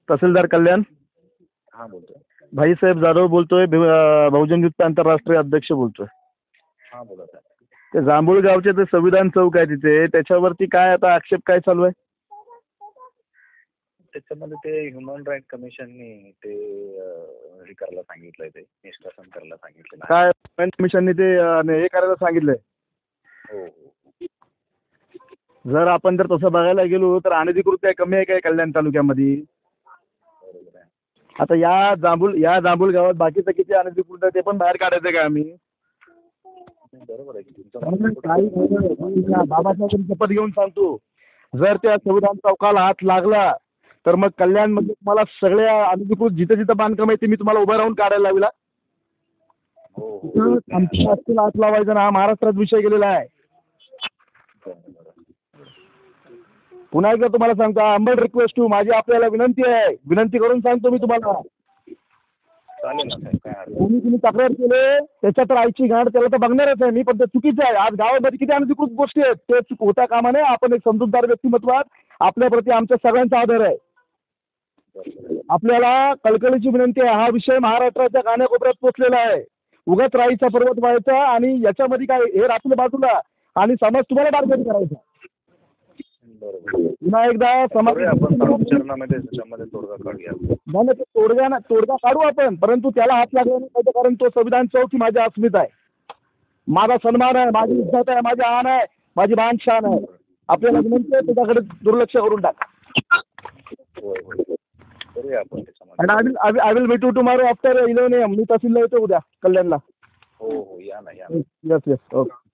तहसीलदार कल्याण. हा बोलतोय. भाईसाहेब जाधव बोलतोय. बहुजन युक्त आंतरराष्ट्रीय अध्यक्ष बोलतोय. हा बोला सर. ते जांभूळगावचे ते संविधान चौक आहे तिथे, त्याच्यावरती काय आता आक्षेप काय चालू आहे? त्याच्यामध्ये ते ह्युमन राईट कमिशननी ते हे करायला सांगितलंय, ते निष्कासन करायला सांगितलेलं आहे. काय कमिशनने ते हे करायला सांगितलंय? हो हो. जर आपण जर तसं बघायला गेलो तर अनधिकृत काय कमी आहे काय कल्याण तालुक्यामध्ये? बरोबर आहे. आता या जांभूळ गावात बाकीचं किती अनधिकृत आहे ते पण बाहेर काढायचं का आम्ही? बरोबर आहे की तुमचं. काही बाबासाहेब शपथ घेऊन सांगतो, जर त्या संविधान चौकाला हात लागला तर मग कल्याणमध्ये तुम्हाला सगळ्या अनधिकृत जिथं जिथं बांधकाम आहे ते मी तुम्हाला उभं राहून काढायला लावला. हो हो. आमच्या आस्तीला हात लावायचा ना, हा महाराष्ट्रात विषय गेलेला आहे. पुन्हा एकदा तुम्हाला सांगतो, अंबल रिक्वेस्ट टू, माझी आपल्याला विनंती आहे, विनंती करून सांगतो मी तुम्हाला. चालेल ना साहेब, काय हरकत तुम्ही तक्रार केले त्याच्या तर आईची गाठ, त्याला तर बघणारच आहे मी, पण ते चुकीचं आहे. आज गावामध्ये किती अनधिकृत गोष्टी आहेत, ते चूक होता कामा नये. आपण एक समजूतदार व्यक्तिमत्वात आपल्या प्रती आमच्या सगळ्यांचा आदर आहे. आपल्याला कळकळीची विनंती आहे, हा विषय महाराष्ट्राच्या कानाकोपऱ्यात पोचलेला आहे. उगाच राईचा पर्वत व्हायचा आणि याच्यामध्ये काय हे राखलं बाजूला आणि समाज तुम्हाला टार्गेट करायचा. पुन्हा एकदा समाज आपण चरणामध्ये त्याच्यामध्ये तोडगा काढूया. नाही ते तोडगा काढू आपण, परंतु त्याला हात लागला नाही पाहिजे, कारण तो संविधान चौक ही माझी अस्मिता आहे, माझा सन्मान आहे, माझी इज्जत आहे, माझी आन आहे, माझी मान शान आहे. आपल्याला विनंती आहे त्याच्याकडे दुर्लक्ष करून टाका. करूया आपण त्याच्यामध्ये. आणि I will meet you tomorrow after 11 AM. मी तहसीलला येतो उद्या कल्याणला. हो हो, या ना या. Yes yes, okay.